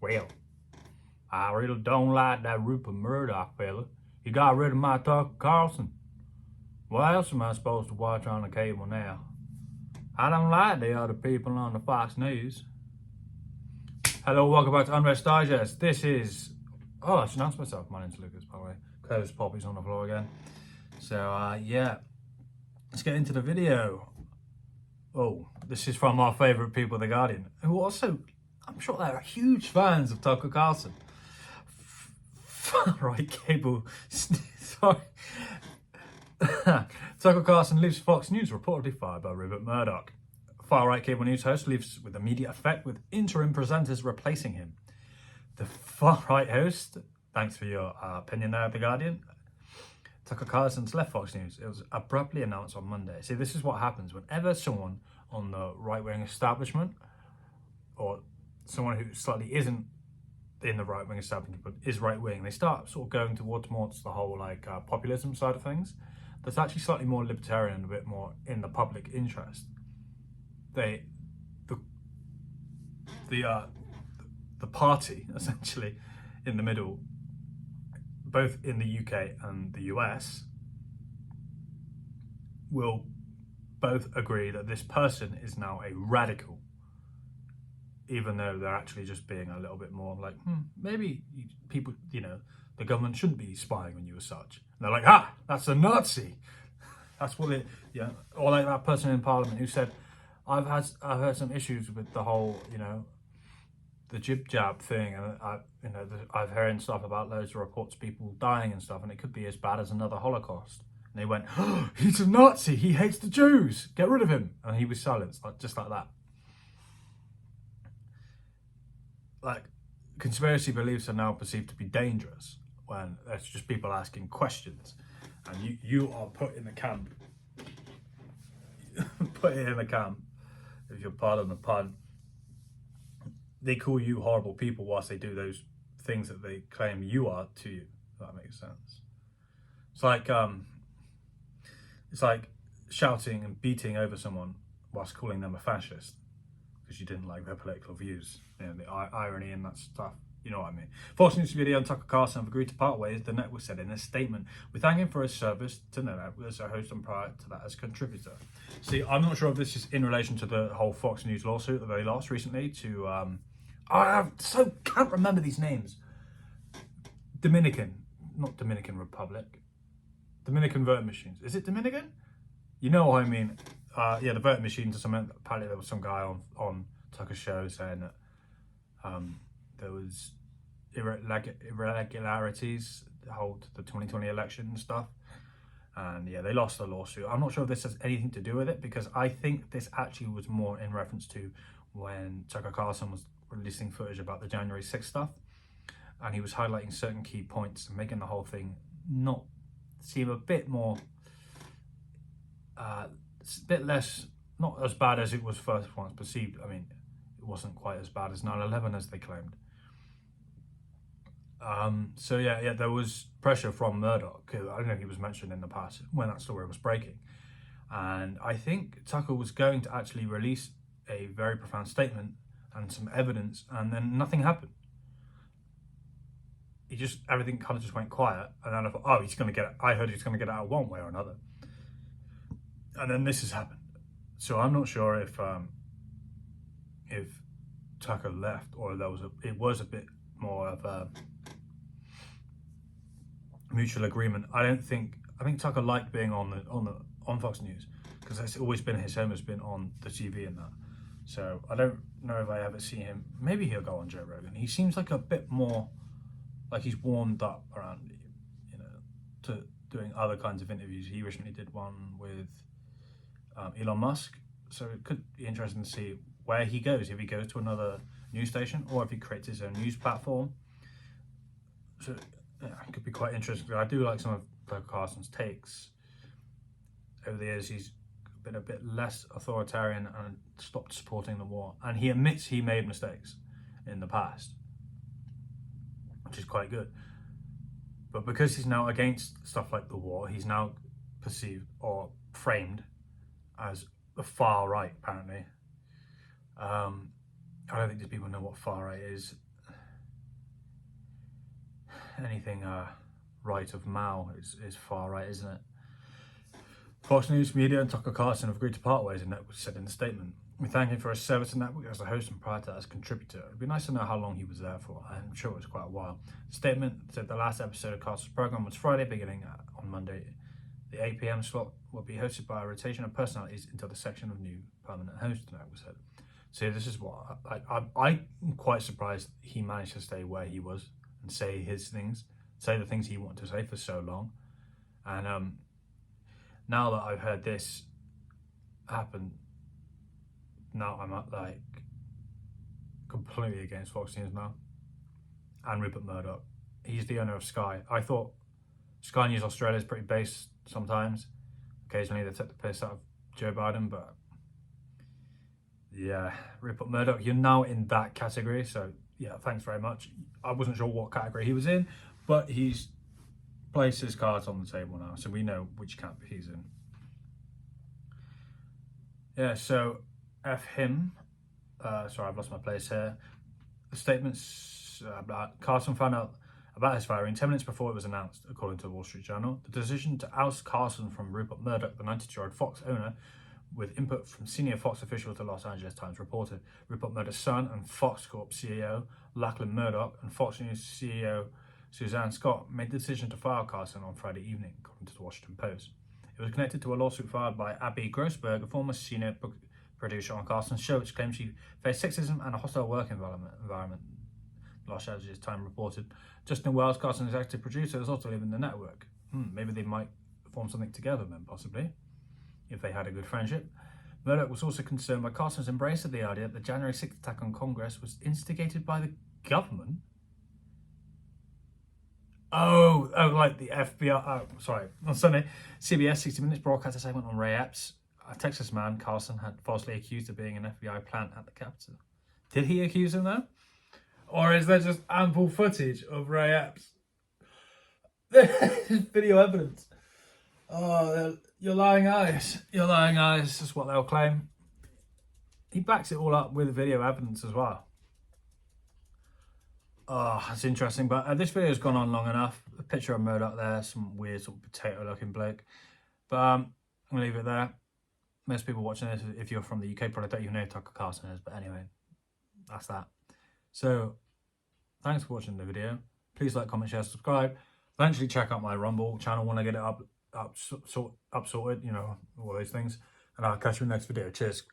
Well, I really don't like that Rupert Murdoch fella. He got rid of my Tucker Carlson. What else am I supposed to watch on the cable now? I don't like the other people on the Fox News. Hello, welcome back to Unrest Digest. This is... Oh, I should announce myself. My name's Lucas, by the way. Curtis Poppy's on the floor again. So, yeah. Let's get into the video. Oh, this is from our favourite people, The Guardian, who also, I'm sure they're huge fans of Tucker Carlson. Right, cable. Sorry. Tucker Carlson leaves Fox News, reportedly fired by Rupert Murdoch. Far-right cable news host leaves with immediate effect, with interim presenters replacing him. The far-right host, thanks for your opinion there, The Guardian. Tucker Carlson's left Fox News. It was abruptly announced on Monday. See, this is what happens whenever someone on the right-wing establishment, or someone who slightly isn't in the right-wing establishment but is right-wing, they start sort of going towards the whole populism side of things. That's actually slightly more libertarian and a bit more in the public interest. The party essentially in the middle, both in the UK and the US, will both agree that this person is now a radical, even though they're actually just being a little bit more like, maybe people, the government shouldn't be spying on you as such. And they're like, that's a Nazi. That's what it, or like that person in Parliament who said, I've heard some issues with the whole, the jib jab thing, and I've heard stuff about loads of reports of people dying and stuff, and it could be as bad as another Holocaust. And they went, he's a Nazi, he hates the Jews, get rid of him. And he was silenced, just like that. Like, conspiracy beliefs are now perceived to be dangerous when it's just people asking questions, and you are put in the camp. Put it in the camp, if you're pardon the pun. They call you horrible people whilst they do those things that they claim you are to you. If that makes sense. It's like shouting and beating over someone whilst calling them a fascist because you didn't like their political views. The irony in that stuff. You know what I mean. Fox News video and Tucker Carlson have agreed to part ways, the network said in a statement. We thank him for his service to the network as a host and prior to that as contributor. See, I'm not sure if this is in relation to the whole Fox News lawsuit that they lost recently to... I can't remember these names. Not Dominican Republic. Dominican voting machines. Is it Dominican? You know what I mean. Yeah, the voting machines or something. Apparently there was some guy on Tucker's show saying that there was irregularities the 2020 election and stuff. And yeah, they lost the lawsuit. I'm not sure if this has anything to do with it, because I think this actually was more in reference to when Tucker Carlson was releasing footage about the January 6th stuff, and he was highlighting certain key points and making the whole thing not seem a bit more, a bit less, not as bad as it was first once perceived. I mean, it wasn't quite as bad as 9/11 as they claimed. So yeah, there was pressure from Murdoch. I don't know if he was mentioned in the past when that story was breaking, and I think Tucker was going to actually release a very profound statement and some evidence, and then nothing happened. Everything kind of just went quiet, and then I thought, I heard he's going to get out one way or another, and then this has happened. So I'm not sure if Tucker left, or it was a bit more of a mutual agreement. I think Tucker liked being on Fox News, because that's always been his home, has been on the TV and that. So I don't know if I ever see him. Maybe he'll go on Joe Rogan. He seems like a bit more like he's warmed up around, to doing other kinds of interviews. He recently did one with Elon Musk. So it could be interesting to see where he goes, if he goes to another news station or if he creates his own news platform. So yeah, it could be quite interesting. I do like some of Tucker Carlson's takes. Over the years, he's been a bit less authoritarian and stopped supporting the war. And he admits he made mistakes in the past, which is quite good. But because he's now against stuff like the war, he's now perceived or framed as the far right, apparently. I don't think these people know what far right is. anything right of Mao is far right, isn't it? Fox News Media and Tucker Carlson have agreed to part ways, the network said in a statement. We thank him for his service to the network as a host and prior to that as a contributor. It'd be nice to know how long he was there for. I'm sure it was quite a while. The statement said the last episode of Carlson's program was Friday, beginning on Monday. The 8 p.m. slot will be hosted by a rotation of personalities until the section of new permanent host, the network said. So this is what I'm quite surprised he managed to stay where he was and say his things, say the things he wanted to say for so long. And now that I've heard this happen, now I'm like completely against Fox News now. And Rupert Murdoch, he's the owner of Sky. I thought Sky News Australia is pretty based sometimes. Occasionally they take the piss out of Joe Biden, but yeah, Rupert Murdoch, you're now in that category. So yeah, thanks very much. I wasn't sure what category he was in, but he's placed his cards on the table now, so we know which camp he's in. Yeah, so F him. Sorry, I've lost my place here. The statements about Carlson found out about his firing 10 minutes before it was announced, according to the Wall Street Journal. The decision to oust Carlson from Rupert Murdoch, the 92-year-old Fox owner, with input from senior Fox officials, the Los Angeles Times reported. Rupert Murdoch's son and Fox Corp CEO Lachlan Murdoch and Fox News CEO Suzanne Scott made the decision to fire Carlson on Friday evening, according to the Washington Post. It was connected to a lawsuit filed by Abby Grossberg, a former senior producer on Carlson's show, which claims she faced sexism and a hostile work environment. The Los Angeles Times reported. Justin Wells, Carlson's executive producer, is also leaving the network. Maybe they might form something together then, possibly, if they had a good friendship. Murdoch was also concerned by Carlson's embrace of the idea that the January 6th attack on Congress was instigated by the government. Oh, like the FBI. Oh, sorry. On Sunday, CBS 60 Minutes broadcast a segment on Ray Epps, a Texas man Carlson had falsely accused of being an FBI plant at the Capitol. Did he accuse him though? Or is there just ample footage of Ray Epps? There's video evidence. Oh, you're lying eyes. You're lying eyes, is what they'll claim. He backs it all up with video evidence as well. Oh, that's interesting. But this video's gone on long enough. A picture of Murdoch there, some weird sort of potato-looking bloke. But I'm going to leave it there. Most people watching this, if you're from the UK, probably don't even know who Tucker Carlson is. But anyway, that's that. So, thanks for watching the video. Please like, comment, share, subscribe. Eventually check out my Rumble channel when I get it up sorted, you know, all those things. And I'll catch you in the next video. Cheers.